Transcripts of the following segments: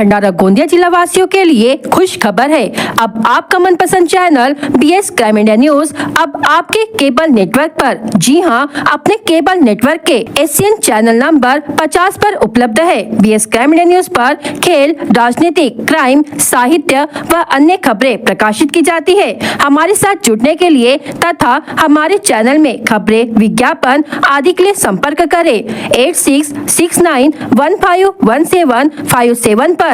भंडारा गोंदिया जिला वासियों के लिए खुश खबर है। अब आपका मनपसंद channel BS crime India news अब आपके केबल नेटवर्क पर, जी हां, अपने केबल नेटवर्क के एशियन चैनल नंबर 50 पर उपलब्ध है। BS क्राइम इंडिया न्यूज पर खेल, राजनीतिक, क्राइम, साहित्य व अन्य खबरें प्रकाशित की जाती है। हमारे साथ जुड़ने के लिए तथा हमारे चैनल में खबरें, विज्ञापन आदि के लिए संपर्क करें 8669151757 पर।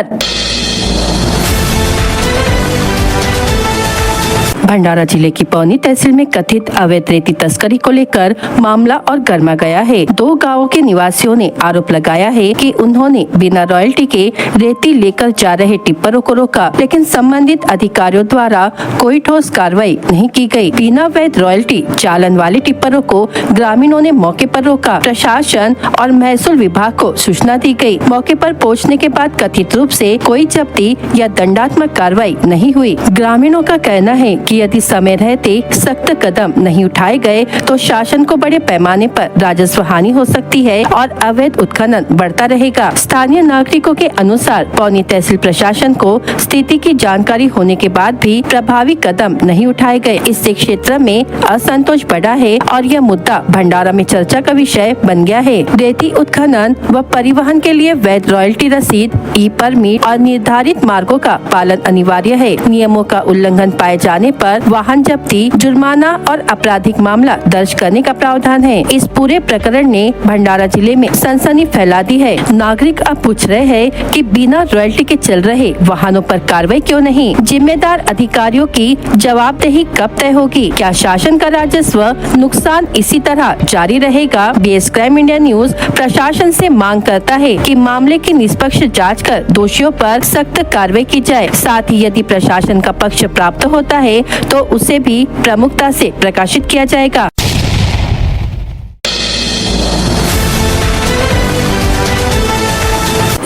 भंडारा जिले की पौनी तहसील में कथित अवैध रेती तस्करी को लेकर मामला और गर्मा गया है। 2 गांवों के निवासियों ने आरोप लगाया है कि उन्होंने बिना रॉयल्टी के रेती लेकर जा रहे टिप्परों को रोका, लेकिन संबंधित अधिकारियों द्वारा कोई ठोस कार्रवाई नहीं की गई। बिना वैध रॉयल्टी चालन वाले टिप्परों को ग्रामीणों ने मौके पर रोका। प्रशासन और महसूल विभाग को सूचना दी गई। मौके पर पहुंचने के बाद कथित रूप से कोई जब्ती या दंडात्मक कार्रवाई नहीं हुई। ग्रामीणों का कहना है कि यदि समय रहते सख्त कदम नहीं उठाए गए तो शासन को बड़े पैमाने पर राजस्व हानि हो सकती है और अवैध उत्खनन बढ़ता रहेगा। स्थानीय नागरिकों के अनुसार पौनी तहसील प्रशासन को स्थिति की जानकारी होने के बाद भी प्रभावी कदम नहीं उठाए गए। इससे क्षेत्र में असंतोष बढ़ा है और यह मुद्दा भंडारा में चर्चा का विषय बन गया है। रेती उत्खनन व परिवहन के लिए वैध रॉयल्टी रसीद, ई परमिट और निर्धारित मार्गों का पालन अनिवार्य है। नियमों का उल्लंघन पाए जाने पर वाहन जब्ती, जुर्माना और आपराधिक मामला दर्ज करने का प्रावधान है। इस पूरे प्रकरण ने भंडारा जिले में सनसनी फैला दी है। नागरिक अब पूछ रहे हैं कि बिना रॉयल्टी के चल रहे वाहनों पर कार्रवाई क्यों नहीं? जिम्मेदार अधिकारियों की जवाबदेही कब तय होगी? क्या शासन का राजस्व नुकसान इसी तरह जारी रहेगा? BS क्राइम इंडिया न्यूज प्रशासन से मांग करता है कि मामले की निष्पक्ष जांच कर दोषियों पर सख्त कार्रवाई की जाए। साथ ही यदि प्रशासन का पक्ष प्राप्त होता है तो उसे भी प्रमुखता से प्रकाशित किया जाएगा।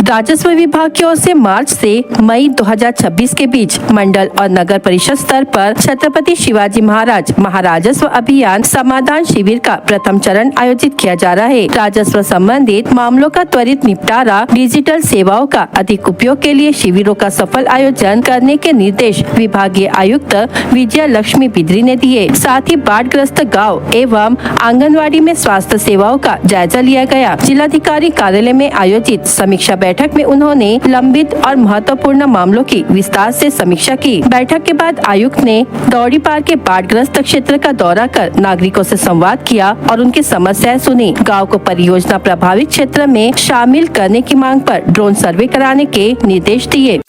राजस्व विभाग की ओर से मार्च से मई 2026 के बीच मंडल और नगर परिषद स्तर पर छत्रपति शिवाजी महाराज महाराजस्व अभियान समाधान शिविर का प्रथम चरण आयोजित किया जा रहा है। राजस्व संबंधित मामलों का त्वरित निपटारा, डिजिटल सेवाओं का अधिक उपयोग के लिए शिविरों का सफल आयोजन करने के निर्देश विभागीय आयुक्त विजय लक्ष्मी बिद्री ने दिए। साथ ही बाढ़ग्रस्त गाँव एवं आंगनवाड़ी में स्वास्थ्य सेवाओं का जायजा लिया गया। जिलाधिकारी कार्यालय में आयोजित समीक्षा बैठक में उन्होंने लंबित और महत्वपूर्ण मामलों की विस्तार से समीक्षा की। बैठक के बाद आयुक्त ने दौड़ी पार के बाढ़ग्रस्त क्षेत्र का दौरा कर नागरिकों से संवाद किया और उनकी समस्याएं सुनी। गांव को परियोजना प्रभावित क्षेत्र में शामिल करने की मांग पर ड्रोन सर्वे कराने के निर्देश दिए।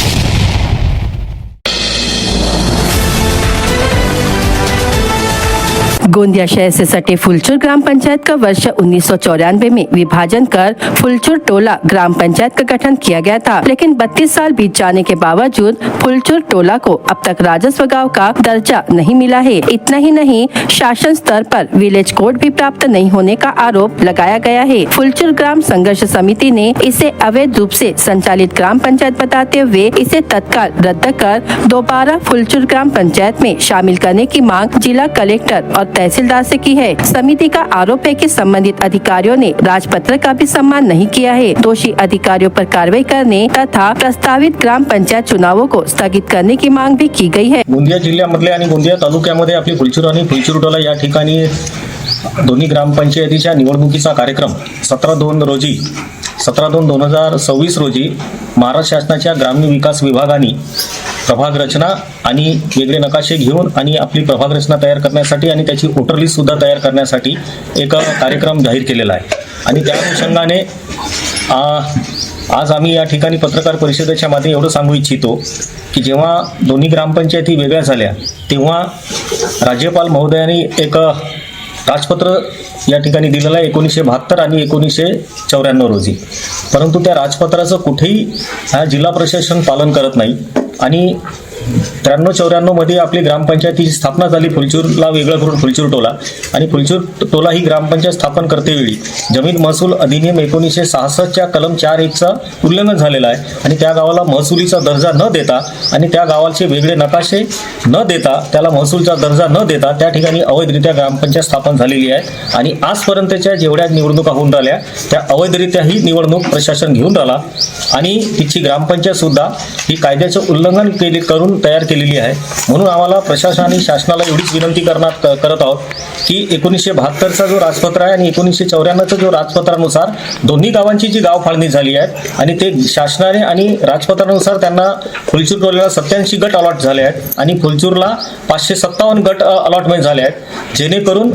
गोंदिया शहर से सटे फुलचुर ग्राम पंचायत का वर्ष 1994 में विभाजन कर फुलचुर टोला ग्राम पंचायत का गठन किया गया था, लेकिन 32 साल बीत जाने के बावजूद फुलचुर टोला को अब तक राजस्व गांव का दर्जा नहीं मिला है। इतना ही नहीं, शासन स्तर पर विलेज कोड भी प्राप्त नहीं होने का आरोप लगाया गया है। फुलचुर ग्राम संघर्ष समिति ने इसे अवैध रूप से संचालित ग्राम पंचायत बताते हुए इसे तत्काल रद्द कर दोबारा फुलचुर ग्राम पंचायत में शामिल करने की मांग जिला कलेक्टर और तहसीलदार से की है। समिति का आरोप है कि संबंधित अधिकारियों ने राजपत्र का भी सम्मान नहीं किया है। दोषी अधिकारियों पर कार्रवाई करने तथा प्रस्तावित ग्राम पंचायत चुनावों को स्थगित करने की मांग भी की गई है। गोंदिया जिल्ह्यामधले आणि गोंदिया तालुक्यामध्ये आपली फुलचूर आणि फुलचूर टोला या ठिकाणी दोन्ही ग्रामपंचायतीच्या निवडणुकीचा कार्यक्रम 17/2/2026 रोजी महाराष्ट्र शासनाच्या ग्रामीण विकास विभागाने प्रभाग रचना आणि वेगळे नकाशे घेऊन आणि आपली प्रभाग रचना तयार करण्यासाठी आणि त्याची वोटर लिस्ट सुद्धा तयार करण्यासाठी एक कार्यक्रम जाहीर केलेला आहे। आणि त्या अनुषंगाने आज आम्ही या ठिकाणी पत्रकार परिषदेच्या माध्यमातून एवढं सांगू इच्छितो की जेव्हा दोन्ही ग्रामपंचायती वेगळ्या झाल्या तेव्हा राज्यपाल महोदयांनी एक राजपत्र या ठिकाणी दिलेलं आहे 1972 आणि 1994 रोजी, परंतु त्या राजपत्राचं कुठेही जिल्हा प्रशासन पालन करत नाही आणि 93-94 मध्ये आपली ग्रामपंचायतीची स्थापना झाली. फुलचूरला वेगळं करून फुलचूर टोला, आणि फुलचूर टोला ही ग्रामपंचायत स्थापन करतेवेळी जमीन महसूल अधिनियम 1966च्या कलम 4(1)चं उल्लंघन झालेलं आहे, आणि त्या गावाला महसुलीचा दर्जा न देता आणि त्या गावाचे वेगळे नकाशे न देता, त्याला महसूलचा दर्जा न देता त्या ठिकाणी अवैधरित्या ग्रामपंचायत स्थापन झालेली आहे. आणि आजपर्यंतच्या जेवढ्या निवडणुका होऊन राहिल्या त्या अवैधरित्या ही निवडणूक प्रशासन घेऊन राहिला, आणि तिची ग्रामपंचायत सुद्धा ही कायद्याचं उल्लंघन करून तयार केलेली आहे. म्हणून आम्हाला प्रशासन आणि शासनाला एवढीच विनंती करत आहोत की 1972चा जो राजपत्र आहे आणि 1994चा जो राजपत्रानुसार दोन्ही गावांची जी गाव फाळणी झाली आहे, आणि ते शासनाने आणि राजपत्रानुसार त्यांना फुलचूर टोल्याला 87 गट अलॉट झाले आहेत आणि फुलचूरला 557 गट अलॉटमेंट झाले आहेत, जेणेकरून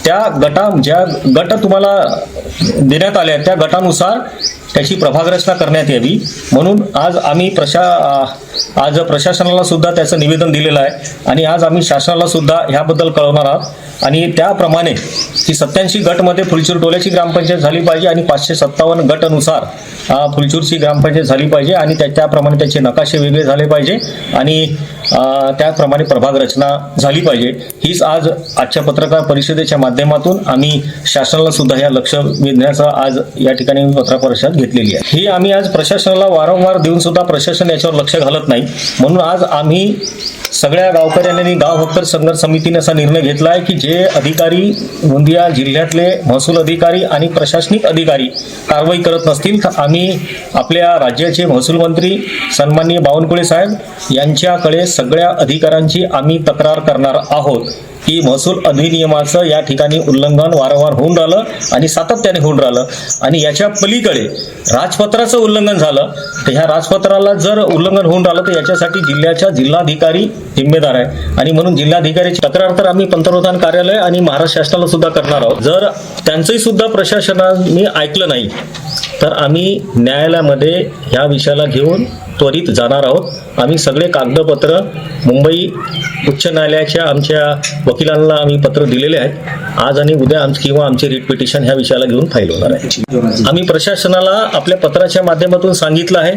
त्या ज्या गट तुम्हाला देण्यात आले आहेत त्या गटानुसार त्याची प्रभाग रचना करण्यात यावी. म्हणून आज आम्ही आज प्रशासनाला सुद्धा त्याचं निवेदन दिलेलं आहे, आणि आज आम्ही शासनाला सुद्धा ह्याबद्दल कळवणार आहोत. आणि त्याप्रमाणे की 87 गटमध्ये फुलचूर टोल्याची ग्रामपंचायत झाली पाहिजे आणि 557 गटानुसार फुलचूरची ग्रामपंचायत झाली पाहिजे, आणि त्याप्रमाणे त्याचे नकाशे वेगळे झाले पाहिजे, आणि त्याप्रमाणे प्रभाग रचना झाली पाहिजे. हीच आजच्या पत्रकार परिषदेच्या माध्यमातून आम्ही शासनाला सुद्धा या लक्ष वेधण्याचा आज या ठिकाणी पत्रकार परिषद घेतलेली आहे. ही आम्ही आज प्रशासनाला वारंवार देऊन सुद्धा प्रशासन याच्यावर लक्ष घालत नाही. म्हणून आज आम्ही सगळ्या गावकऱ्यांनी गाव हक्क संघर्ष समितीने असा निर्णय घेतला आहे की जे अधिकारी गोंदिया जिल्ह्यातले महसूल अधिकारी आणि प्रशासनिक अधिकारी कारवाई करत नसतील तर आम्ही आपल्या राज्याचे महसूल मंत्री सन्माननीय बावनकुळे साहेब यांच्याकडे सगळ्या अधिकाऱ्यांची आम्ही तक्रार करणार आहोत की महसूल अधिनियमाचं या ठिकाणी उल्लंघन वारंवार होऊन राहिलं आणि सातत्याने होऊन राहिलं, आणि याच्या पलीकडे राजपत्राचं उल्लंघन झालं. तर ह्या राजपत्राला जर उल्लंघन होऊन राहिलं तर याच्यासाठी जिल्ह्याच्या जिल्हाधिकारी जिम्मेदार आहे, आणि म्हणून जिल्हाधिकाऱ्याची तक्रार तर आम्ही पंतप्रधान कार्यालय आणि महाराष्ट्र शासनाला सुद्धा करणार आहोत. जर त्यांचंही सुद्धा प्रशासनाने ऐकलं नाही तर आम्ही न्यायालयामध्ये ह्या विषयाला घेऊन त्वरित जाणार आहोत. आम्ही सगळे कागदपत्र मुंबई उच्च न्यायालयाच्या आमच्या वकिलांना आम्ही पत्र दिलेले आहेत. आज आणि उद्या किंवा आमचे रिट पिटिशन ह्या विषयाला घेऊन फाईल होणार आहे. आम्ही प्रशासनाला आपल्या पत्राच्या माध्यमातून सांगितलं आहे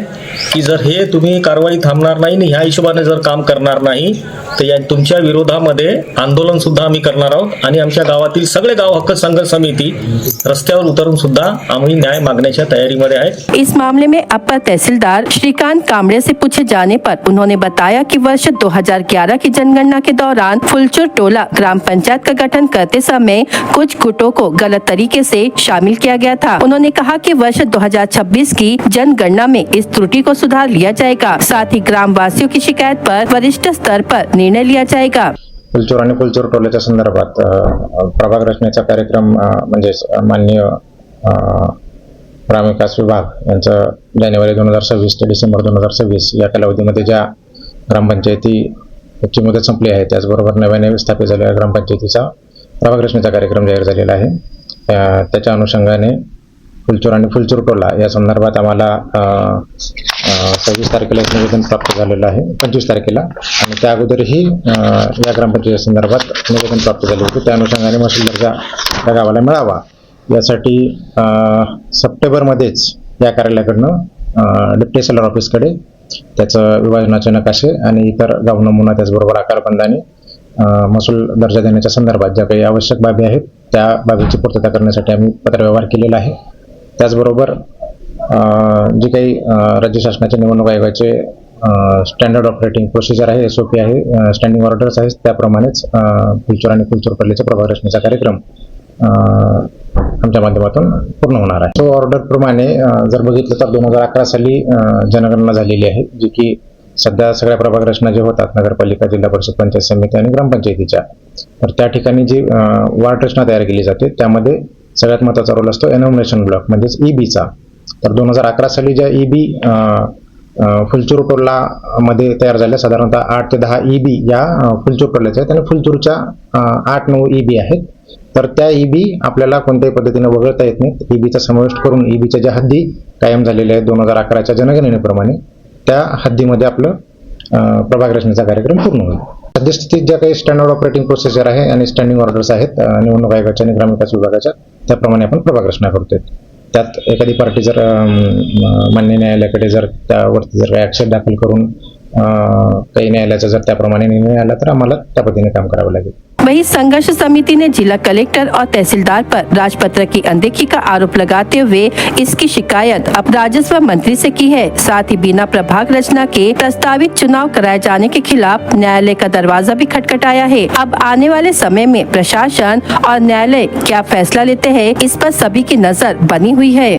की जर हे तुम्ही कारवाई थांबणार नाही आणि ह्या हिशोबाने जर काम करणार नाही तर या तुमच्या विरोधामध्ये आंदोलन सुद्धा आम्ही करणार आहोत, आणि आमच्या गावातील सगळे गाव हक्क संघर्ष समिती रस्त्यावर उतरून सुद्धा आम्ही न्याय मागण्याच्या तयारीमध्ये आहे. इस मामले में अपर तहसीलदार श्रीकांत कामड़े से पूछे जाने पर उन्होंने बताया कि वर्ष 2011 की जनगणना के दौरान फुलचूर टोला ग्राम पंचायत का गठन करते समय कुछ गुटों को गलत तरीके से शामिल किया गया था. उन्होंने कहा कि वर्ष 2026 की जनगणना में इस त्रुटि को सुधार लिया जाएगा. साथ ही ग्राम वासियों की शिकायत पर वरिष्ठ स्तर पर निर्णय लिया जाएगा. फुलचूर आणि फुलचूर टोल्याच्या संदर्भात प्रभाग रचनेचा कार्यक्रम म्हणजे माननीय ग्रामविकास विभाग यांचं जानेवारी 2026 ते डिसेंबर 2026 या कालावधीमध्ये ज्या ग्रामपंचायतीची मुदत संपली आहे त्याचबरोबर नव्याने स्थापित झालेल्या ग्रामपंचायतीचा प्रभाग रचनेचा कार्यक्रम जाहीर झालेला आहे. त्याच्या अनुषंगाने फुलचूर आणि फुलचूर टोला या संदर्भात आम्हाला 26 तारखेला एक निवेदन प्राप्त झालेलं आहे, 25 तारखेला, आणि त्या अगोदरही या ग्रामपंचायती संदर्भात निवेदन प्राप्त झाले होते. त्या अनुषंगाने महसूल दर्जा त्या गावाला मिळावा यासाठी सप्टेंबरमध्येच या कार्यालयाकडनं डिप्टी तहसीलदार ऑफिसकडे त्याचं विभाजनाचे नकाशे आणि इतर गाव नमुना त्याचबरोबर आकारबंद आणि महसूल दर्जा देण्याच्या संदर्भात ज्या काही आवश्यक बाबी आहेत त्या बाबीची पूर्तता करण्यासाठी आम्ही पत्रव्यवहार केलेला आहे. त्याचबरोबर जी काही राज्य शासनाच्या निवडणूक आयोगाचे स्टँडर्ड ऑपरेटिंग प्रोसिजर आहे, SOP आहे, स्टँडिंग ऑर्डर्स आहेत, त्याप्रमाणेच फुलचूर आणि फुलचूर टोल्याचा प्रभाग रचनेचा कार्यक्रम आमच्या माध्यमातून पूर्ण होणार आहे. तो ऑर्डरप्रमाणे जर बघितलं तर 2011 साली जनगणना झालेली आहे, जी की सध्या सगळ्या प्रभाग रचना जे होतात नगरपालिका, जिल्हा परिषद, पंचायत समिती आणि ग्रामपंचायतीच्या, तर त्या ठिकाणी जी वार्ड रचना तयार केली जाते त्यामध्ये सगळ्यात महत्त्वाचा रोल असतो एनोमिनेशन ब्लॉक म्हणजेच EBचा. तर 2011 साली ज्या EB फुलचूर टोलामध्ये तयार झाल्या साधारणतः 8 ते 10 EB या फुलचूर टोल्याच्या आहेत आणि फुलचूरच्या 8-9 EB आहेत. तर त्या EB आपल्याला कोणत्याही पद्धतीने वगळता येत नाहीत. EBचा समावेश करून EBच्या ज्या हद्दी कायम झालेल्या आहेत 2011च्या जनगणनेप्रमाणे त्या हद्दीमध्ये आपलं प्रभाग रचनेचा कार्यक्रम पूर्ण होईल. सद्यस्थितीत ज्या काही स्टँडर्ड ऑपरेटिंग प्रोसिजर आहे आणि स्टँडिंग ऑर्डर्स आहेत निवडणूक आयोगाच्या आणि ग्रामविकास विभागाच्या, त्याप्रमाणे आपण प्रभाग रचना करतोय. त्यात एखादी पार्टी जर मान्य न्यायालयाकडे जर त्यावरती जर काही आक्षेप दाखल करून काही न्यायालयाचा जर त्याप्रमाणे निर्णय आला तर आम्हाला त्या पद्धतीने काम करावं लागेल. वहीं संघर्ष समिति ने जिला कलेक्टर और तहसीलदार पर राजपत्र की अनदेखी का आरोप लगाते हुए इसकी शिकायत अब राजस्व मंत्री से की है। साथ ही बिना प्रभाग रचना के प्रस्तावित चुनाव कराए जाने के खिलाफ न्यायालय का दरवाजा भी खटखटाया है। अब आने वाले समय में प्रशासन और न्यायालय क्या फैसला लेते हैं, इस पर सभी की नजर बनी हुई है।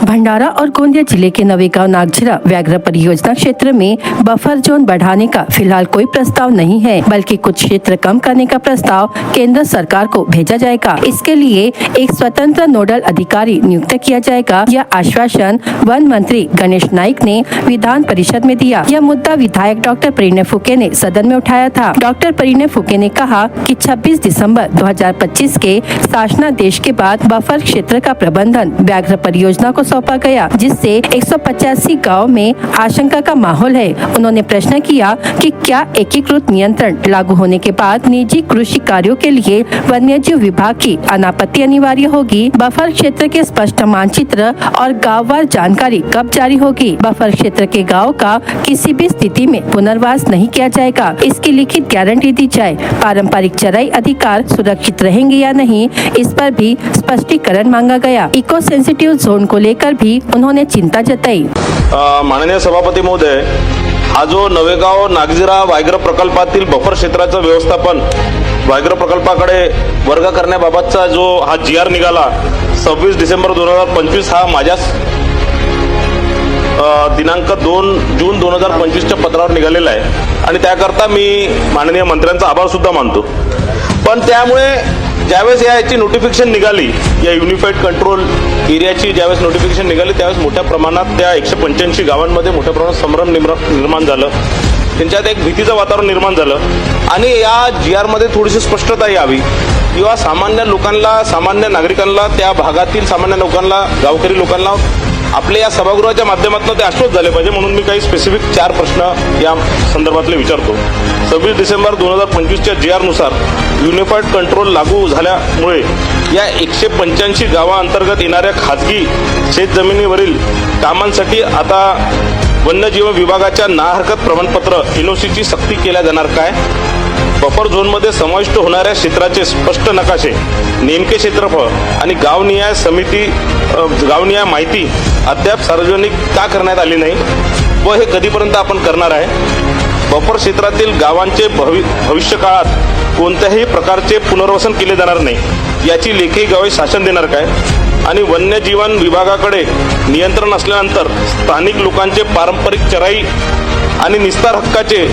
भंडारा और गोंदिया जिले के नवेगांव नागझिरा व्याघ्र परियोजना क्षेत्र में बफर जोन बढ़ाने का फिलहाल कोई प्रस्ताव नहीं है, बल्कि कुछ क्षेत्र कम करने का प्रस्ताव केंद्र सरकार को भेजा जाएगा। इसके लिए एक स्वतंत्र नोडल अधिकारी नियुक्त किया जाएगा। यह आश्वासन वन मंत्री गणेश नाइक ने विधान परिषद में दिया। यह मुद्दा विधायक डॉक्टर परिणय फुके ने सदन में उठाया था। डॉक्टर परिणय फुके ने कहा कि 26 दिसंबर 2025 के शासनादेश के बाद बफर क्षेत्र का प्रबंधन व्याघ्र परियोजना को सौंपा गया, जिससे 185 गांव में आशंका का माहौल है। उन्होंने प्रश्न किया कि क्या एकीकृत नियंत्रण लागू होने के बाद निजी कृषि कार्यों के लिए वन्यजीव विभाग की अनापत्ति अनिवार्य होगी। बफर क्षेत्र के स्पष्ट मानचित्र और गांववार जानकारी कब जारी होगी। बफर क्षेत्र के गाँव का किसी भी स्थिति में पुनर्वास नहीं किया जाएगा, इसकी लिखित गारंटी दी जाए। पारंपरिक चराई अधिकार सुरक्षित रहेंगे या नहीं, इस पर भी स्पष्टीकरण मांगा गया। इको सेंसिटिव जोन को लेकर भी उन्होंने चिंता जताई। माननीय सभापती महोदय, हा जो नवेगाव नागझिरा व्याघ्र प्रकल्पातील बफर क्षेत्राचं व्यवस्थापन व्याघ्र प्रकल्पाकडे वर्ग करण्याबाबतचा जो हा GR निघाला 26 डिसेंबर 2025 हा माझ्या दिनांक 2 जून 2025च्या पत्रावर निघालेला आहे आणि त्याकरता मी माननीय मंत्र्यांचा आभार सुद्धा मानतो. पण त्यामुळे ज्यावेळेस याची नोटिफिकेशन निघाली, या युनिफाईड कंट्रोल एरियाची ज्यावेळेस नोटिफिकेशन निघाली त्यावेळेस मोठ्या प्रमाणात त्या 185 गावांमध्ये मोठ्या प्रमाणात संभ्रम निर्माण झालं. त्यांच्यात एक भीतीचं वातावरण निर्माण झालं आणि या GR मध्ये थोडीशी स्पष्टता यावी किंवा सामान्य लोकांना, सामान्य नागरिकांना, त्या भागातील सामान्य लोकांना, गावकरी लोकांना आपल्या या सभागृहाच्या माध्यमातून ते आश्वस्त झाले पाहिजे, म्हणून मी काही स्पेसिफिक 4 प्रश्न या संदर्भातले विचारतो. 26 डिसेंबर 2025च्या GR नुसार युनिफाईड कंट्रोल लागू झाल्यामुळे या 185 गावांतर्गत येणाऱ्या खाजगी शेतजमिनीवरील कामांसाठी आता वन्यजीव विभागाच्या ना हरकत प्रमाणपत्र NOC ची सक्ती केल्या जाणार काय? बफर झोनमध्ये समाविष्ट होणाऱ्या क्षेत्राचे स्पष्ट नकाशे, नेमके क्षेत्रफळ आणि गावनिहाय माहिती अद्याप सार्वजनिक का करण्यात आली नाही व हे कधीपर्यंत आपण करणार आहे? बफर क्षेत्रातील गावांचे भविष्य काळात कोणत्याही प्रकारचे पुनर्वसन केले जाणार नाही याची लेखी ग्वाही शासन देणार काय? आणि वन्यजीवन विभागाकडे नियंत्रण असल्यानंतर स्थानिक लोकांचे पारंपरिक चराई आणि निस्तार हक्काचे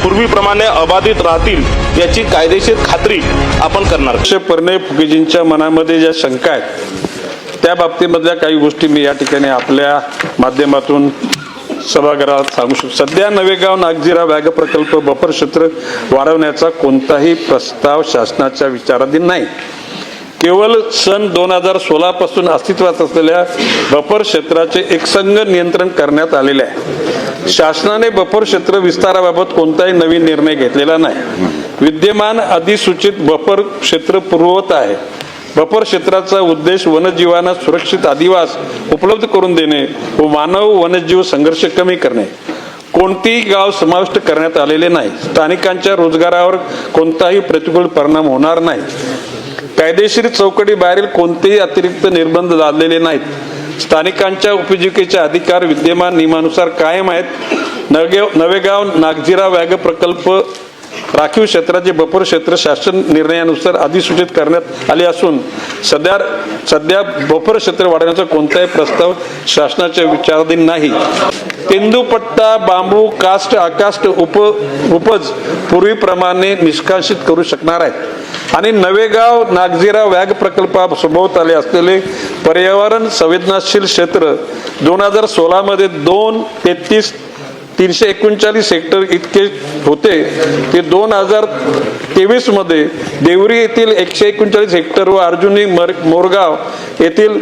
पूर्वीप्रमाणे अबाधित राहतील याची कायदेशीर खात्री आपण करणार. परिणय फुकेजींच्या मनामध्ये ज्या शंका आहेत त्या बाबतीमधल्या काही गोष्टी मी या ठिकाणी आपल्या माध्यमातून सभागृहात सांगू शकतो. सध्या नवेगाव नागझिरा व्याघ्र प्रकल्प बफर क्षेत्र वाढवण्याचा कोणताही प्रस्ताव शासनाच्या विचाराधीन नाही. केवळ सन 2016 पासून अस्तित्वात असलेल्या बफर क्षेत्राचे एकसंघ नियंत्रण करण्यात आलेले आहे. शासनाने बफर क्षेत्र विस्ताराबाबत कोणताही नवीन निर्णय घेतलेला नाही. विद्यमान अधिसूचित बफर क्षेत्र पूर्ववत आहे. बफर क्षेत्राचा उद्देश वन्यजीवांना सुरक्षित अधिवास उपलब्ध करून देणे व मानव वन्यजीव संघर्ष कमी करणे. कोणतेही गाव समाविष्ट करण्यात आलेले नाही. स्थानिकांच्या रोजगारावर कोणताही प्रतिकूल परिणाम होणार नाही. कायदेशीर चौकटी बाहेरील कोणतेही अतिरिक्त निर्बंध लादलेले नाहीत. स्थानिकांच्या उपजीविकेचे अधिकार विद्यमान नियमानुसार कायम आहेत. नवेगाव नागझिरा व्याघ्र प्रकल्प राखीव क्षेत्राचे बफर क्षेत्र शासन निर्णयानुसार अधिसूचित करण्यात आले असून सध्या बफर क्षेत्र वाढवण्याचा कोणताही प्रस्ताव शासनाच्या विचाराधीन नाही. तेंदूपट्टा, बांबू, कास्ट, आकास्ट उपज पूर्वीप्रमाणे निष्कासित करू शकणार आहेत आणि नवेगाव नागझिरा व्याघ्र प्रकल्पासोबत असलेले पर्यावरण संवेदनशील क्षेत्र 2016 मध्ये 339 हेक्टर इतके होते. ते 2023 मध्ये देवरी येथील 139 हेक्टर व अर्जुनी मोरगाव येथील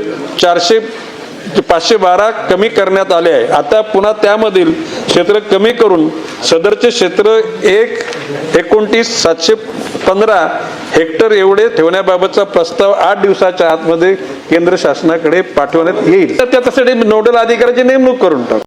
512 कमी करण्यात आले आहे. आता पुन्हा त्यामधील क्षेत्र कमी करून सदरचे क्षेत्र 1,29,715 हेक्टर एवढे ठेवण्याबाबतचा प्रस्ताव 8 दिवसाच्या आतमध्ये केंद्र शासनाकडे पाठवण्यात येईल. तर त्यासाठी नोडल अधिकाऱ्याची नेमणूक करून टाकू.